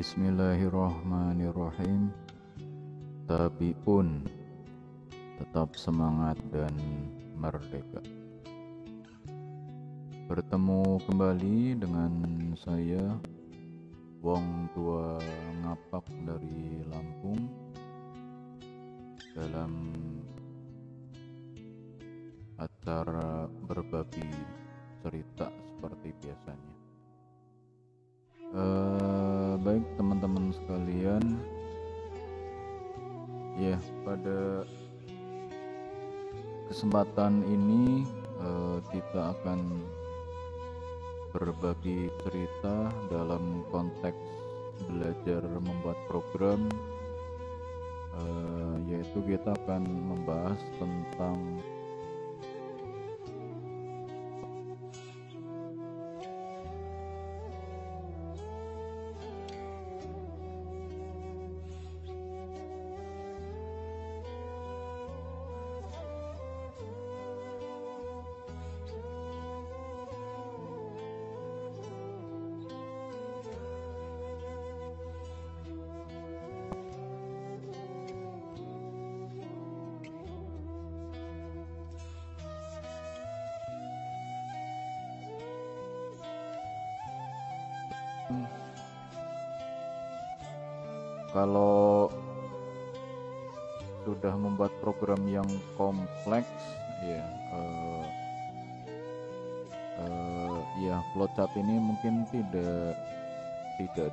Bismillahirrahmanirrahim. Tabiun, tetap semangat dan merdeka. Bertemu kembali dengan saya, Wong Tua Ngapak dari Lampung, dalam acara berbagi cerita seperti biasanya. Baik teman-teman sekalian, ya pada kesempatan ini kita akan berbagi cerita dalam konteks belajar membuat program, yaitu kita akan membahas tentang kalau sudah membuat program yang kompleks, ya flowchart ini mungkin tidak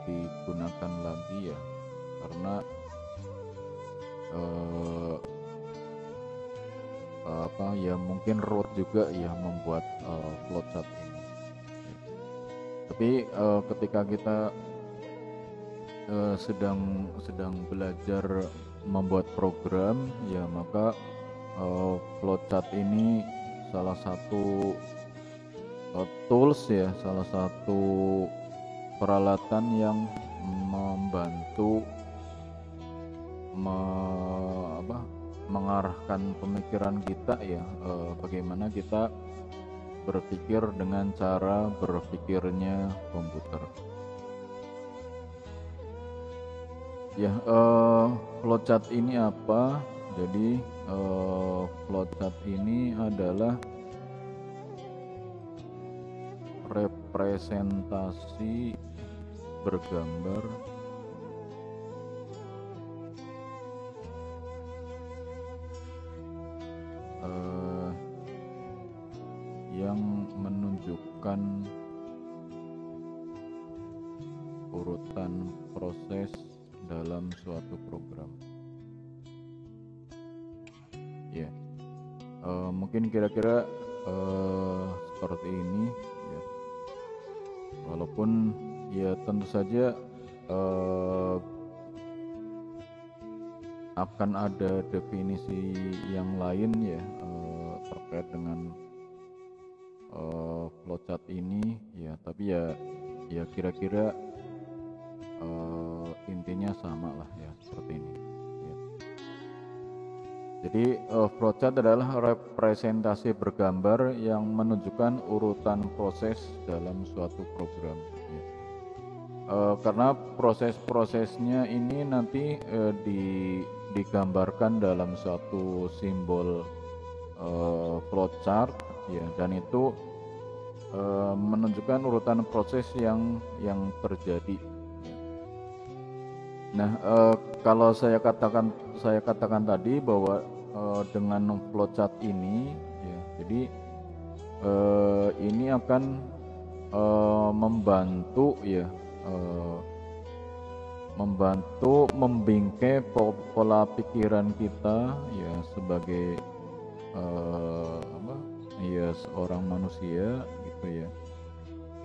digunakan lagi ya, karena mungkin root juga ya membuat flowchart ini. Tapi ketika kita sedang belajar membuat program, ya maka flowchart ini salah satu tools ya, salah satu peralatan yang membantu mengarahkan pemikiran kita ya, bagaimana kita berpikir dengan cara berpikirnya komputer. Ya, flowchart ini apa? Jadi flowchart ini adalah representasi bergambar yang menunjukkan urutan proses dalam suatu program. Ya, mungkin kira-kira seperti ini ya. Walaupun ya tentu saja akan ada definisi yang lain ya terkait dengan flowchart ini ya, tapi ya kira-kira intinya sama lah ya, seperti ini ya. Jadi flowchart adalah representasi bergambar yang menunjukkan urutan proses dalam suatu program ya. Karena proses-prosesnya ini nanti digambarkan dalam suatu simbol flowchart ya, dan itu menunjukkan urutan proses yang terjadi. Nah, kalau saya katakan tadi bahwa dengan flowchart ini ya, jadi ini akan membantu ya, membantu membingkai pola pikiran kita ya sebagai seorang manusia gitu ya.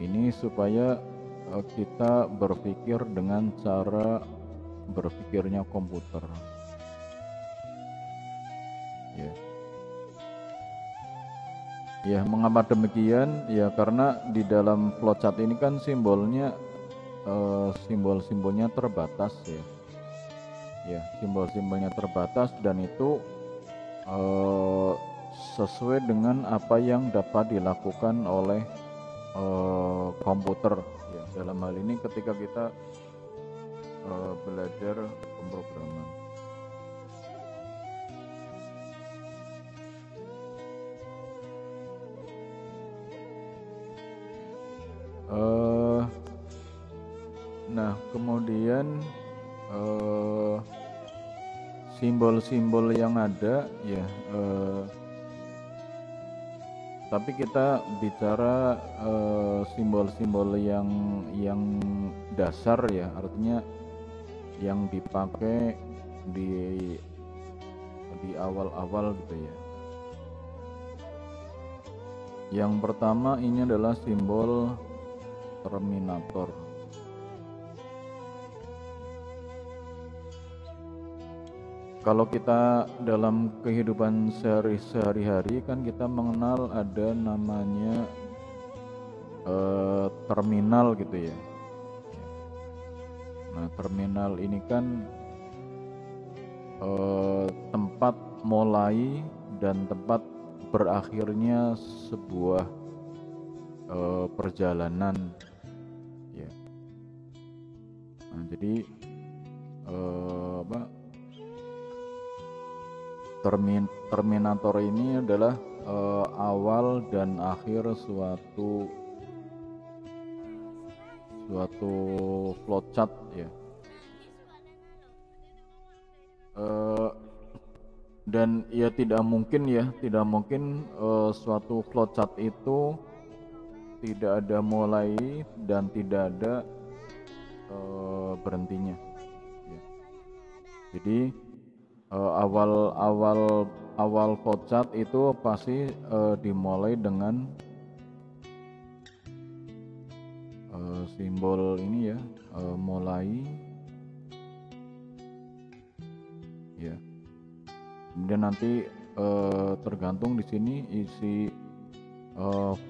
Ini supaya kita berpikir dengan cara berpikirnya komputer ya. Mengapa demikian ya, karena di dalam flowchart ini kan simbolnya simbol-simbolnya terbatas ya, simbol-simbolnya terbatas, dan itu sesuai dengan apa yang dapat dilakukan oleh komputer ya. Dalam hal ini ketika kita belajar pemrograman. Nah, kemudian simbol-simbol yang ada ya, tapi kita bicara simbol-simbol yang dasar ya, artinya yang dipakai di awal-awal gitu ya. Yang pertama ini adalah simbol terminator. Kalau kita dalam kehidupan sehari-hari kan kita mengenal ada namanya terminal gitu ya. Nah, terminal ini kan tempat mulai dan tempat berakhirnya sebuah perjalanan ya. Nah, jadi terminator ini adalah awal dan akhir suatu flowchart ya. Dan ya tidak mungkin suatu flowchart itu tidak ada mulai dan tidak ada berhentinya ya. Jadi awal flowchart itu pasti dimulai dengan simbol ini ya, mulai ya. Kemudian nanti tergantung di sini isi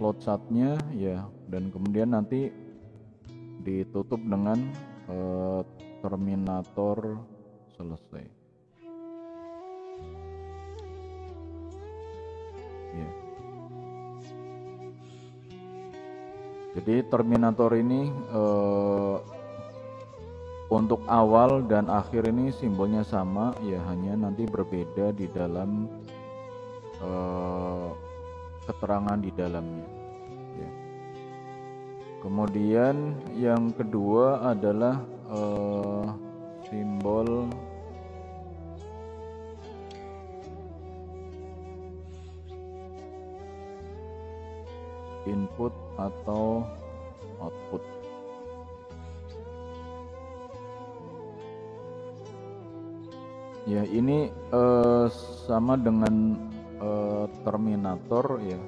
flowchartnya ya, dan kemudian nanti ditutup dengan terminator selesai ya. Jadi terminator ini untuk awal dan akhir ini simbolnya sama ya, hanya nanti berbeda di dalam keterangan di dalamnya ya. Kemudian yang kedua adalah simbol input atau output. Ya, ini sama dengan terminator ya.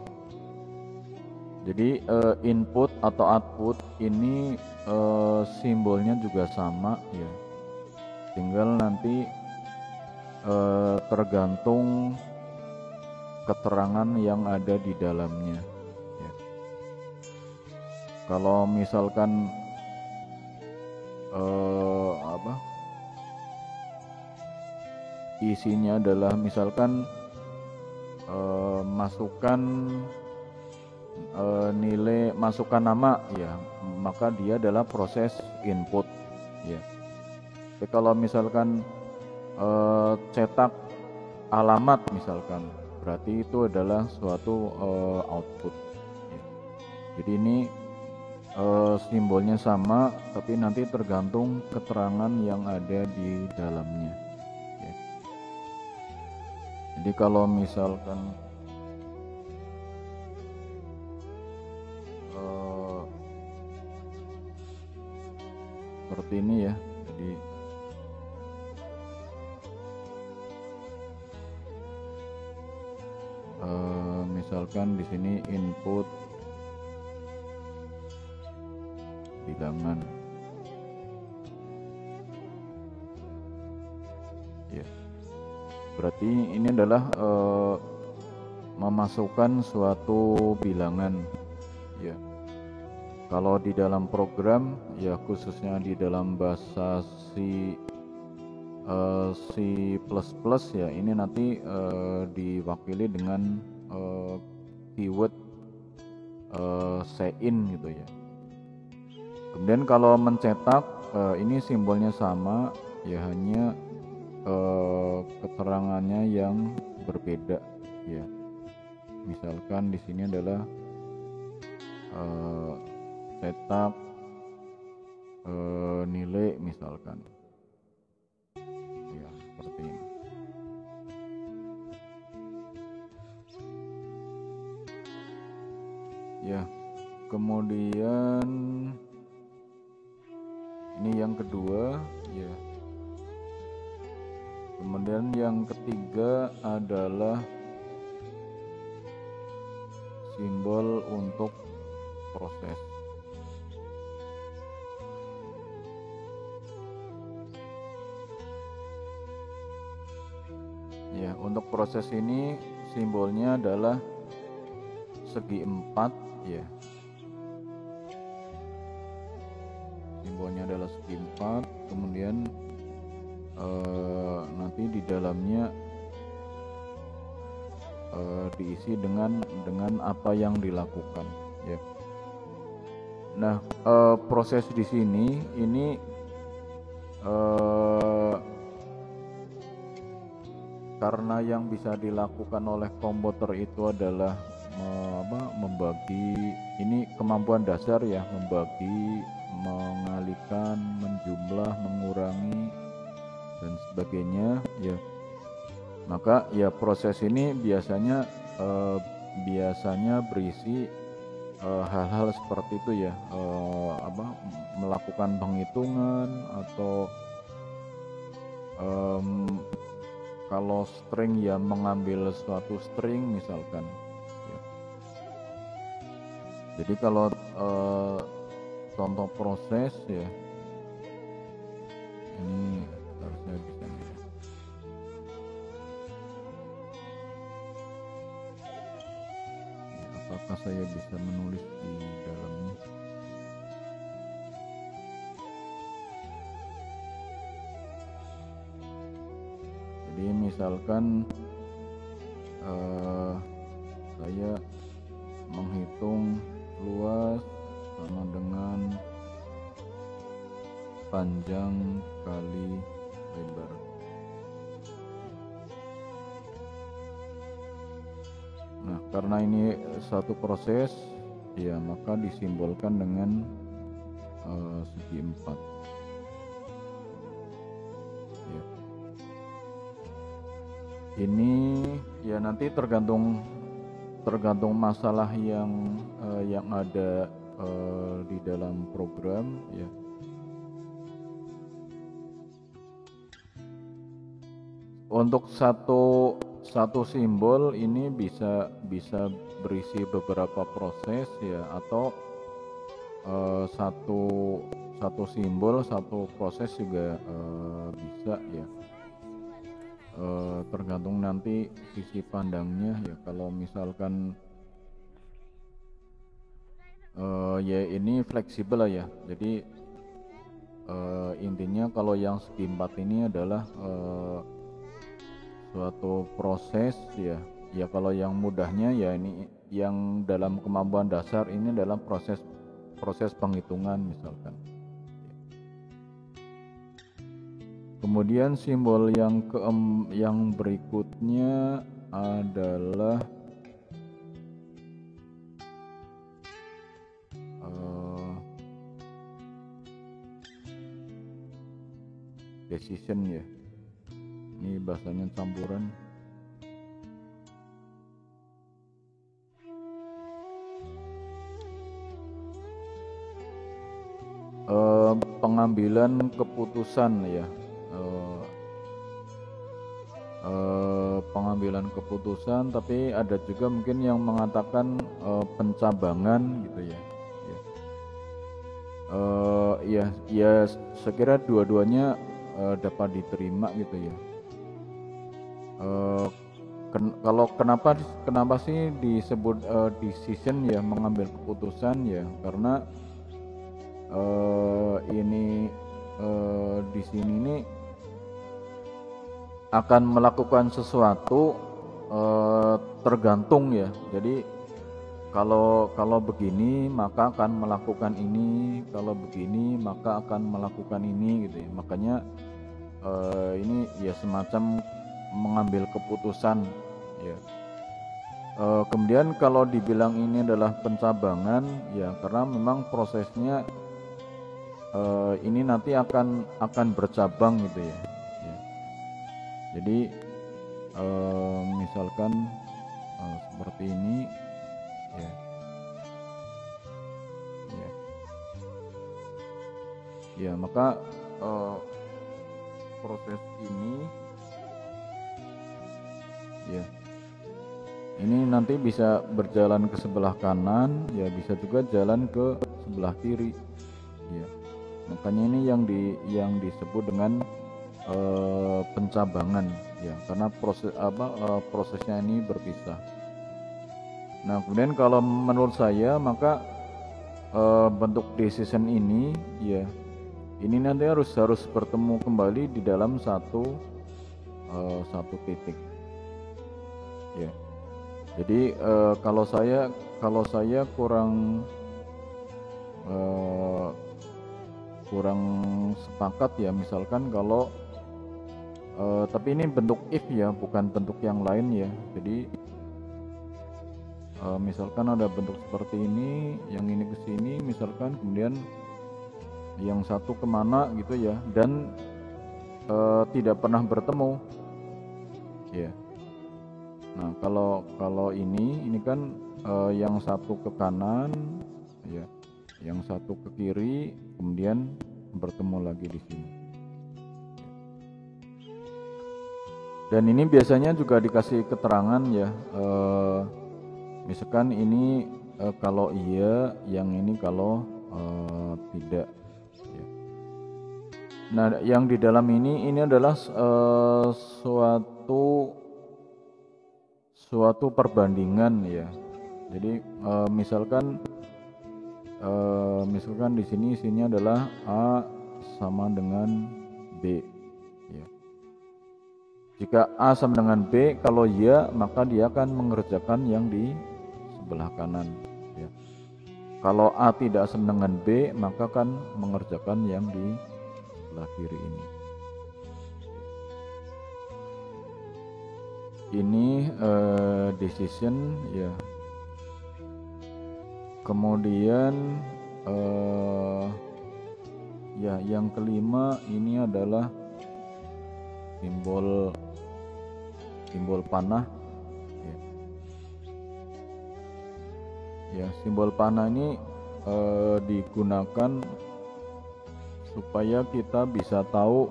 Jadi input atau output ini simbolnya juga sama ya. Tinggal nanti tergantung keterangan yang ada di dalamnya ya. Kalau misalkan isinya adalah misalkan masukkan nilai, masukkan nama ya, maka dia adalah proses input ya. Jadi kalau misalkan cetak alamat misalkan, berarti itu adalah suatu output ya. Jadi ini simbolnya sama, tapi nanti tergantung keterangan yang ada di dalamnya ya. Jadi kalau misalkan seperti ini ya, jadi misalkan di sini input bilangan ya, berarti ini adalah memasukkan suatu bilangan ya. Kalau di dalam program ya, khususnya di dalam bahasa C++ ya, ini nanti diwakili dengan keyword cin gitu ya. Kemudian kalau mencetak ini simbolnya sama, ya hanya keterangannya yang berbeda, ya. Misalkan di sini adalah cetak nilai misalkan, ya seperti ini. Ya, kemudian ini yang kedua, ya. Kemudian yang ketiga adalah simbol untuk proses. Ya, untuk proses ini simbolnya adalah segi 4, ya. Simbolnya adalah segi 4, kemudian nanti di dalamnya diisi dengan apa yang dilakukan, ya. Nah, proses di sini ini karena yang bisa dilakukan oleh komputer itu adalah membagi, ini kemampuan dasar ya, membagi, mengalihkan, menjumlah, mengurangi dan sebagainya, ya. Maka ya proses ini biasanya berisi hal-hal seperti itu ya, melakukan penghitungan atau kalau string ya mengambil suatu string misalkan, ya. Jadi kalau contoh proses ya, ini harusnya bisa. Apakah saya bisa menulis di dalamnya? Jadi misalkan saya menghitung luas sama dengan panjang kali lebar. Nah, karena ini satu proses, ya maka disimbolkan dengan segi 4. Ya. Ini ya nanti tergantung masalah yang ada di dalam program, ya. Untuk satu simbol ini bisa berisi beberapa proses ya, atau satu simbol satu proses juga bisa ya, tergantung nanti sisi pandangnya ya. Kalau misalkan ya ini fleksibel lah ya, jadi intinya kalau yang segi 4 ini adalah suatu proses ya. Ya kalau yang mudahnya ya ini yang dalam kemampuan dasar ini adalah proses penghitungan misalkan. Kemudian simbol yang berikutnya adalah decision ya. Ini bahasanya campuran. Pengambilan keputusan ya, pengambilan keputusan, tapi ada juga mungkin yang mengatakan pencabangan gitu ya. Ya sekira dua-duanya dapat diterima gitu ya. Kalau kenapa sih disebut decision ya, mengambil keputusan ya, karena ini di sini ini akan melakukan sesuatu tergantung ya. Jadi kalau begini maka akan melakukan ini, kalau begini maka akan melakukan ini gitu ya. Makanya ini ya semacam mengambil keputusan ya. Kemudian kalau dibilang ini adalah pencabangan ya karena memang prosesnya ini nanti akan bercabang gitu ya. Ya. Jadi misalkan seperti ini ya. Ya, ya maka proses ini ya ini nanti bisa berjalan ke sebelah kanan ya, bisa juga jalan ke sebelah kiri ya. Makanya ini yang disebut dengan pencabangan ya, karena prosesnya ini berpisah. Nah kemudian kalau menurut saya maka bentuk decision ini ya ini nanti harus bertemu kembali di dalam satu titik ya. Jadi kalau saya kurang sepakat ya, misalkan kalau tapi ini bentuk if ya, bukan bentuk yang lain ya. Jadi misalkan ada bentuk seperti ini, yang ini ke sini misalkan, kemudian yang satu kemana gitu ya, dan tidak pernah bertemu ya. Nah kalau ini kan yang satu ke kanan ya, yang satu ke kiri, kemudian bertemu lagi di sini. Dan ini biasanya juga dikasih keterangan ya, misalkan ini kalau iya, yang ini kalau tidak. Ya. Nah yang di dalam ini adalah suatu perbandingan ya. Jadi misalkan di sini isinya adalah A sama dengan B ya. Jika A sama dengan B, kalau ya maka dia akan mengerjakan yang di sebelah kanan ya. Kalau A tidak sama dengan B, maka akan mengerjakan yang di sebelah kiri ini. Ini decision ya. Kemudian ya yang kelima ini adalah simbol panah ya. Ya, simbol panah ini digunakan supaya kita bisa tahu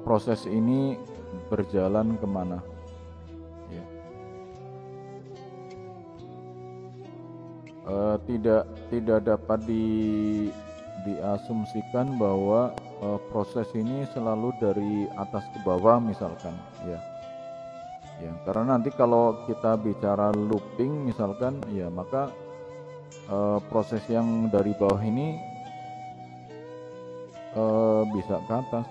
proses ini berjalan kemana ya. Tidak dapat diasumsikan bahwa proses ini selalu dari atas ke bawah misalkan ya. Ya, karena nanti kalau kita bicara looping misalkan ya, maka proses yang dari bawah ini bisa ke atas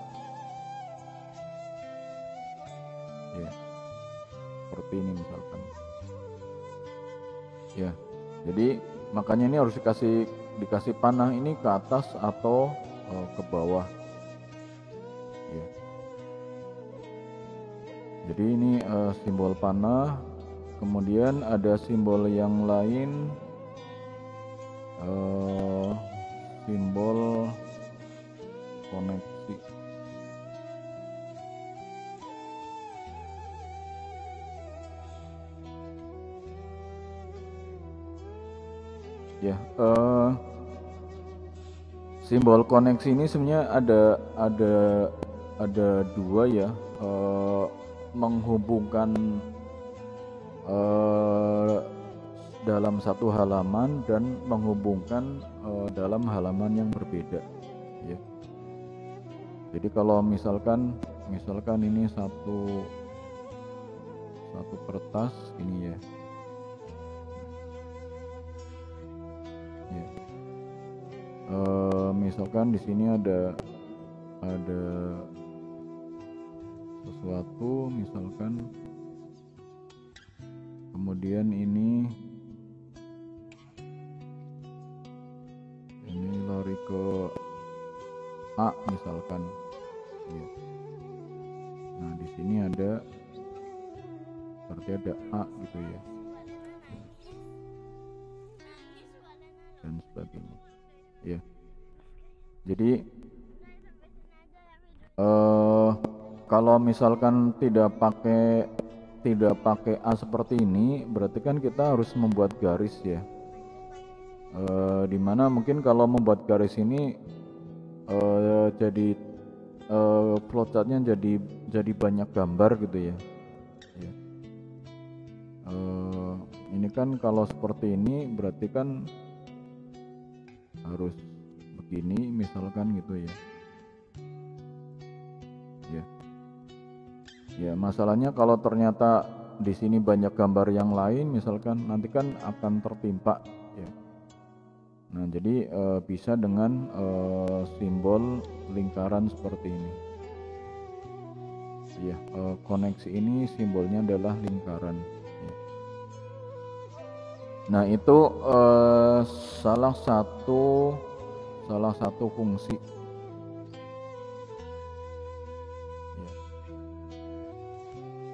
ya, seperti ini misalkan ya. Jadi makanya ini harus dikasih panah ini ke atas atau ke bawah ya. Jadi ini simbol panah. Kemudian ada simbol yang lain, simbol koneksi ya. Simbol koneksi ini sebenarnya ada dua ya, menghubungkan dalam satu halaman dan menghubungkan dalam halaman yang berbeda ya. Jadi kalau misalkan ini satu kertas ini ya. Ya. Misalkan di sini ada sesuatu misalkan, kemudian ini ke A misalkan ya. Nah di sini ada berarti ada A gitu ya, dan sebagainya ya. Jadi kalau misalkan tidak pakai A seperti ini, berarti kan kita harus membuat garis ya. Dimana mungkin kalau membuat garis ini jadi flowchartnya jadi banyak gambar gitu ya. Ya. Ini kan kalau seperti ini berarti kan harus begini misalkan gitu ya. Ya. Ya, masalahnya kalau ternyata di sini banyak gambar yang lain misalkan nanti kan akan tertimpa ya. Nah, jadi bisa dengan simbol lingkaran seperti ini. Ya, koneksi ini simbolnya adalah lingkaran. Ya. Nah, itu salah satu fungsi. Ya.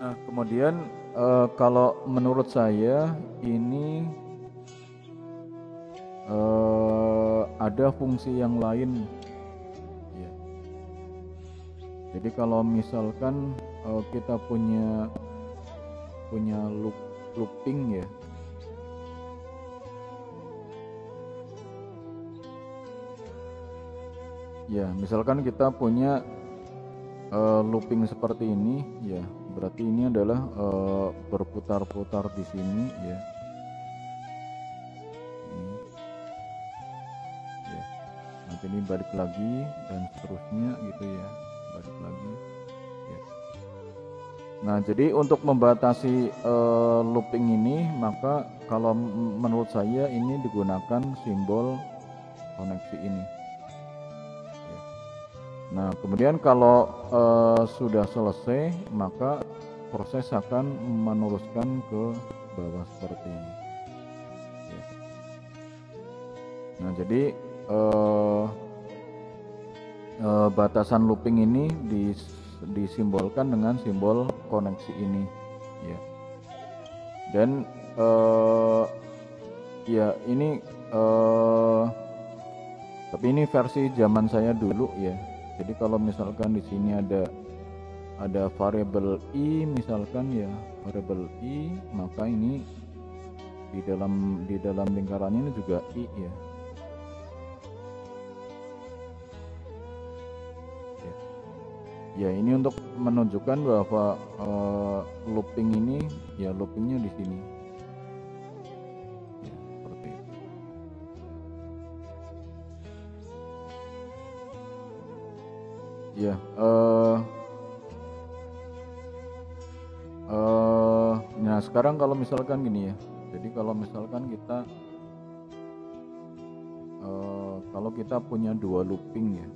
Nah, kemudian kalau menurut saya ini ada fungsi yang lain ya. Jadi kalau misalkan kita punya looping ya. Ya, misalkan kita punya looping seperti ini ya, berarti ini adalah berputar-putar di sini ya. Nanti ini balik lagi dan seterusnya gitu ya, balik lagi ya. Nah, jadi untuk membatasi looping ini, maka kalau menurut saya ini digunakan simbol koneksi ini ya. Nah, kemudian kalau sudah selesai, maka proses akan meneruskan ke bawah seperti ini ya. Nah, jadi batasan looping ini disimbolkan dengan simbol koneksi ini ya. Dan ya ini tapi ini versi zaman saya dulu ya. Jadi kalau misalkan di sini ada variabel i misalkan ya, variabel i, maka ini di dalam lingkarannya ini juga i ya. Ya, ini untuk menunjukkan bahwa looping ini ya, loopingnya di sini ya, seperti itu. Ya, nah sekarang kalau misalkan gini ya, jadi kalau misalkan kita kalau kita punya dua looping ya.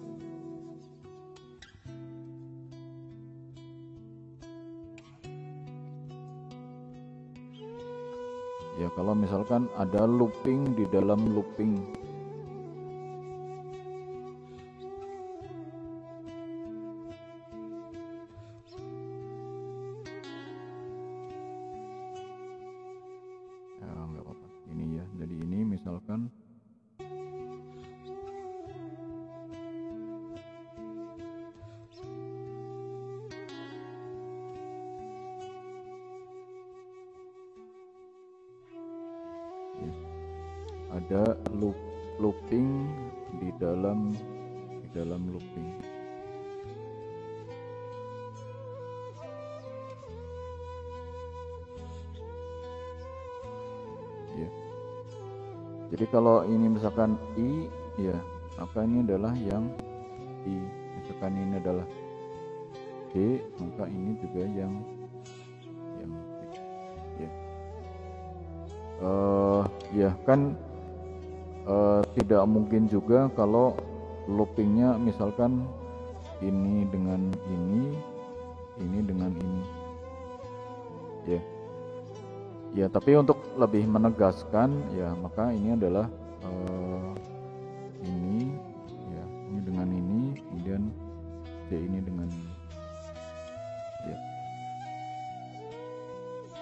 Ya, kalau misalkan ada looping di dalam looping. Ya, nggak apa-apa. Ini ya, jadi ini misalkan ada looping di dalam looping. Ya. Jadi kalau ini misalkan i ya, maka ini adalah yang i. Misalkan ini adalah d, maka ini juga yang d. Ya. Ya kan tidak mungkin juga kalau loopingnya misalkan ini dengan ini dengan ini ya. Ya, tapi untuk lebih menegaskan ya, maka ini adalah ini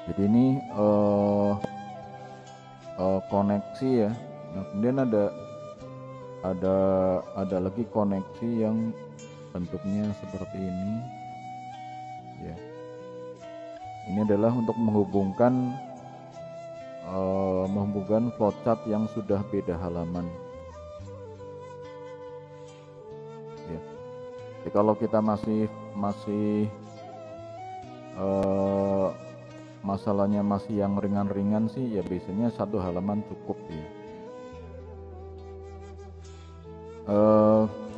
Jadi ini koneksi ya. Nah, kemudian ada ada lagi koneksi yang bentuknya seperti ini ya. Ini adalah untuk menghubungkan flowchart yang sudah beda halaman ya. Jadi kalau kita masih masalahnya masih yang ringan-ringan sih ya, biasanya satu halaman cukup ya.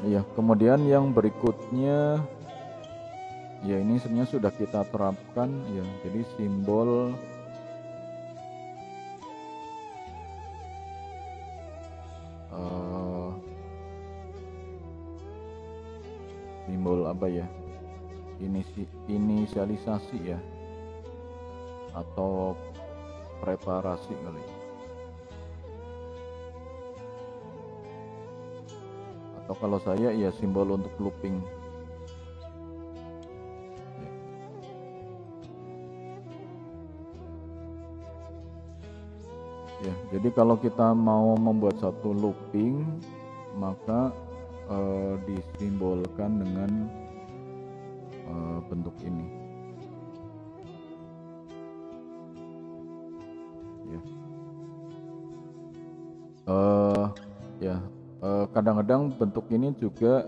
Ya, kemudian yang berikutnya ya, ini sebenarnya sudah kita terapkan ya. Jadi simbol apa ya, inisialisasi ya, atau preparasi kali, atau kalau saya ya simbol untuk looping ya. Jadi kalau kita mau membuat satu looping, maka disimbolkan dengan bentuk ini ya. Kadang-kadang bentuk ini juga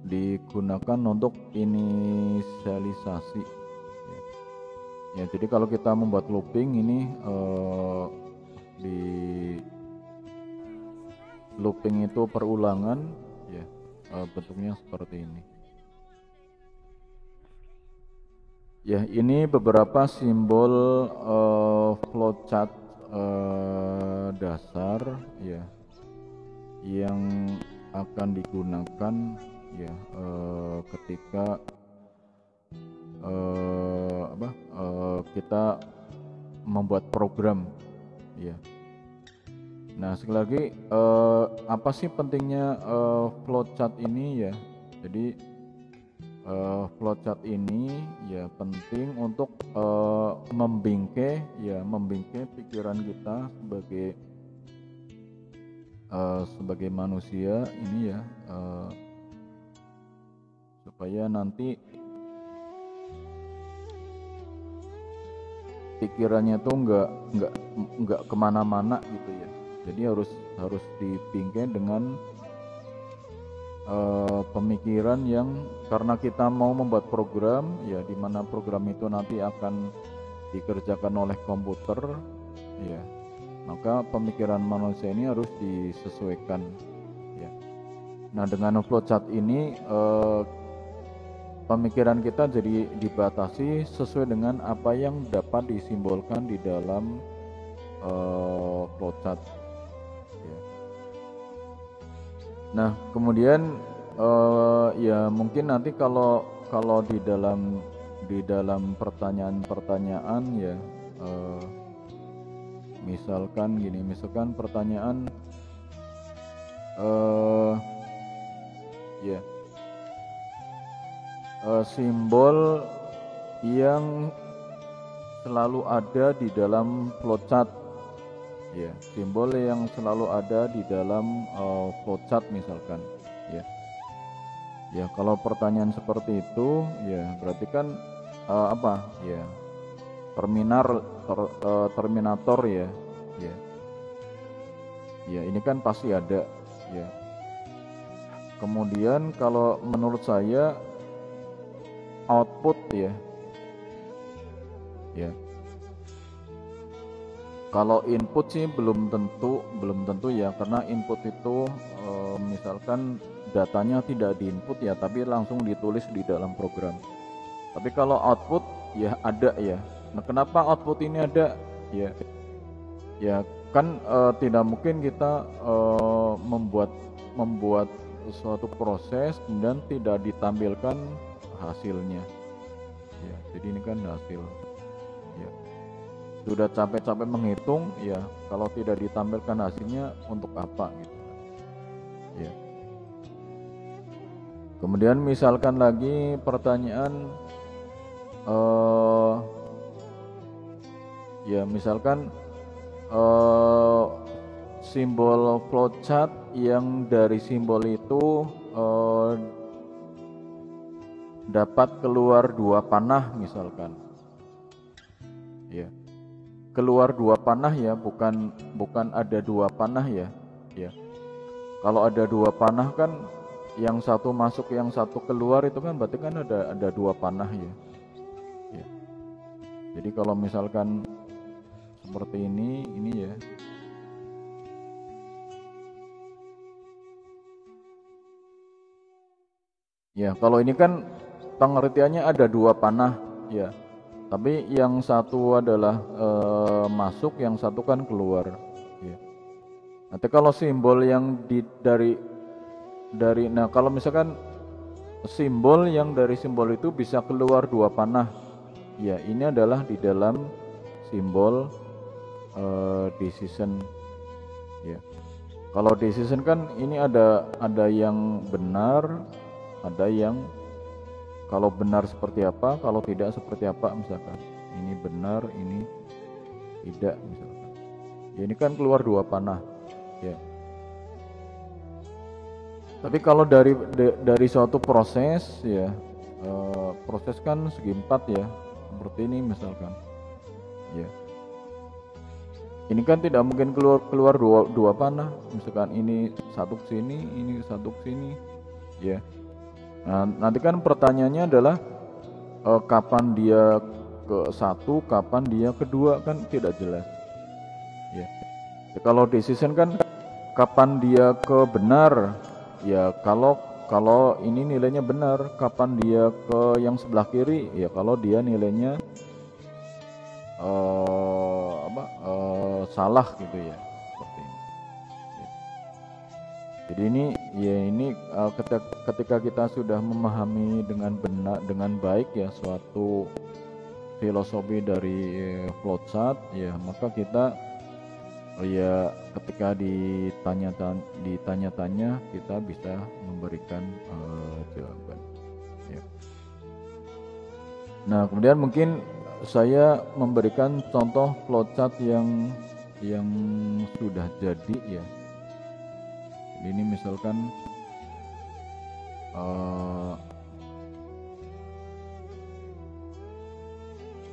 digunakan untuk inisialisasi ya. Jadi kalau kita membuat looping ini, di looping itu perulangan ya, bentuknya seperti ini ya. Ini beberapa simbol flowchart dasar ya, yang akan digunakan ya ketika kita membuat program ya. Nah, sekali lagi, apa sih pentingnya flowchart ini ya? Jadi flowchart ini ya penting untuk membingkai pikiran kita sebagai manusia ini ya, supaya nanti pikirannya tuh nggak kemana-mana gitu ya. Jadi harus dibingkai dengan pemikiran yang, karena kita mau membuat program ya, di mana program itu nanti akan dikerjakan oleh komputer ya, maka pemikiran manusia ini harus disesuaikan ya. Nah, dengan flowchart ini pemikiran kita jadi dibatasi sesuai dengan apa yang dapat disimbolkan di dalam flowchart ya. Nah, kemudian ya mungkin nanti kalau di dalam pertanyaan-pertanyaan ya, misalkan pertanyaan ya, simbol yang selalu ada di dalam flowchart ya, simbol yang selalu ada di dalam flowchart misalkan ya. Ya, kalau pertanyaan seperti itu ya, berarti kan apa ya, terminator ya. Ya, ini kan pasti ada ya. Kemudian kalau menurut saya output ya. Kalau input sih belum tentu ya, karena input itu misalkan datanya tidak diinput ya, tapi langsung ditulis di dalam program. Tapi kalau output ya ada ya. Nah, kenapa output ini ada ya? Ya kan tidak mungkin kita membuat suatu proses kemudian tidak ditampilkan hasilnya. Ya, jadi ini kan hasil. Ya. Sudah capek-capek menghitung ya, kalau tidak ditampilkan hasilnya untuk apa gitu. Ya. Kemudian misalkan lagi pertanyaan Ya, misalkan eh, simbol flowchart yang dari simbol itu eh, dapat keluar dua panah misalkan. Ya, keluar dua panah ya, bukan bukan ada dua panah ya. Ya. Kalau ada dua panah kan yang satu masuk yang satu keluar itu kan berarti kan ada dua panah ya. Ya. Jadi kalau misalkan seperti ini ya. Ya, kalau ini kan pengertiannya ada dua panah ya. Tapi yang satu adalah masuk, yang satu kan keluar. Ya. Nanti kalau simbol yang dari nah kalau misalkan simbol yang dari simbol itu bisa keluar dua panah. Ya, ini adalah di dalam simbol decision ya. Kalau decision kan ini ada yang benar, ada yang kalau benar seperti apa, kalau tidak seperti apa misalkan. Ini benar, ini tidak misalkan. Ya ini kan keluar dua panah ya. Tapi kalau dari suatu proses ya, proses kan segi empat ya, seperti ini misalkan. Ya, ini kan tidak mungkin keluar dua panah, misalkan ini satu ke sini, ini satu ke sini, ya. Nah, nanti kan pertanyaannya adalah kapan dia ke satu, kapan dia kedua kan tidak jelas. Ya. Kalau decision kan kapan dia ke benar, ya kalau ini nilainya benar, kapan dia ke yang sebelah kiri, ya kalau dia nilainya salah gitu ya, seperti ini. Jadi ini ya ini ketika kita sudah memahami dengan benar dengan baik ya suatu filosofi dari flowchart ya, maka kita ya ketika ditanya-tanya kita bisa memberikan jawaban ya. Nah, kemudian mungkin saya memberikan contoh flowchart yang sudah jadi ya. Jadi ini misalkan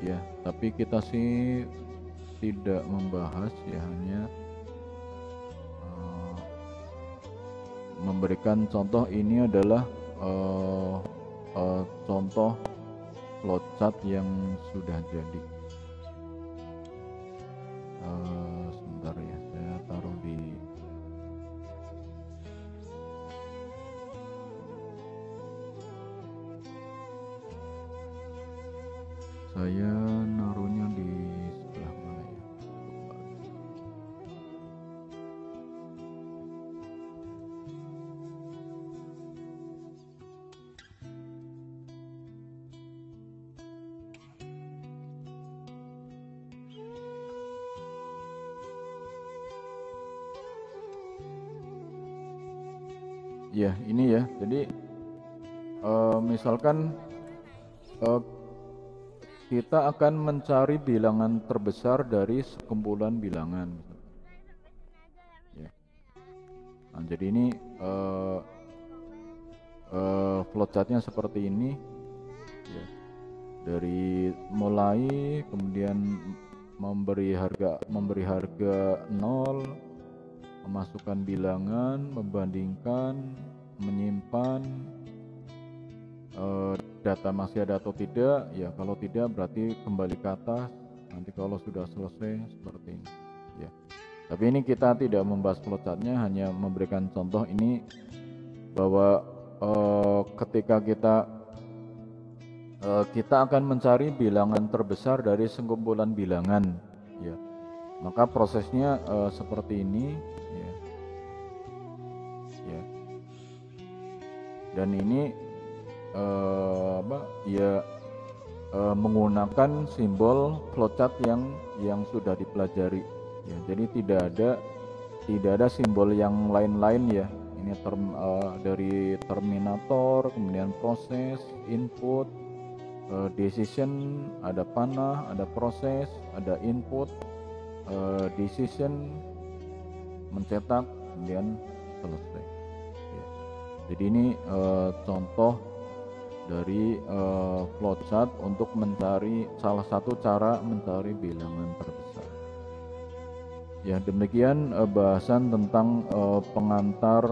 ya, tapi kita sih tidak membahas ya, hanya memberikan contoh. Ini adalah contoh flowchart yang sudah jadi. Sebentar ya, saya taruh di saya naruhnya di sebelah mana ya. Ya, ini ya. Jadi misalkan kita akan mencari bilangan terbesar dari sekumpulan bilangan. Ya. Nah, jadi ini flowchartnya seperti ini. Ya. Dari mulai kemudian memberi harga 0, memasukkan bilangan, membandingkan, menyimpan, data masih ada atau tidak ya, kalau tidak berarti kembali ke atas, nanti kalau sudah selesai seperti ini ya. Tapi ini kita tidak membahas flowchartnya, hanya memberikan contoh ini bahwa ketika kita akan mencari bilangan terbesar dari sekumpulan bilangan ya, maka prosesnya seperti ini ya. Ya. Dan ini menggunakan simbol flowchart yang sudah dipelajari ya. Jadi tidak ada simbol yang lain-lain ya. Ini dari terminator, kemudian proses, input, decision, ada panah, ada proses, ada input, decision, mencetak, kemudian selesai. Ya. Jadi ini contoh dari flowchart untuk mencari salah satu cara mencari bilangan terbesar. Ya, demikian bahasan tentang pengantar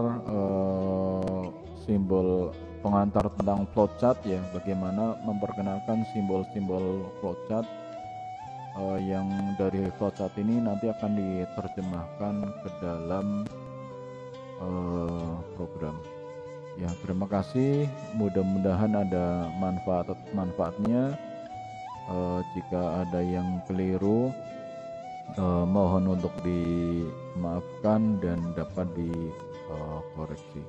simbol pengantar tentang flowchart ya, bagaimana memperkenalkan simbol-simbol flowchart yang dari flowchart ini nanti akan diterjemahkan ke dalam program. Ya, terima kasih. Mudah-mudahan ada manfaatnya. Jika ada yang keliru, mohon untuk dimaafkan dan dapat dikoreksi.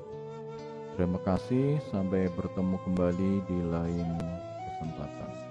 Terima kasih, sampai bertemu kembali di lain kesempatan.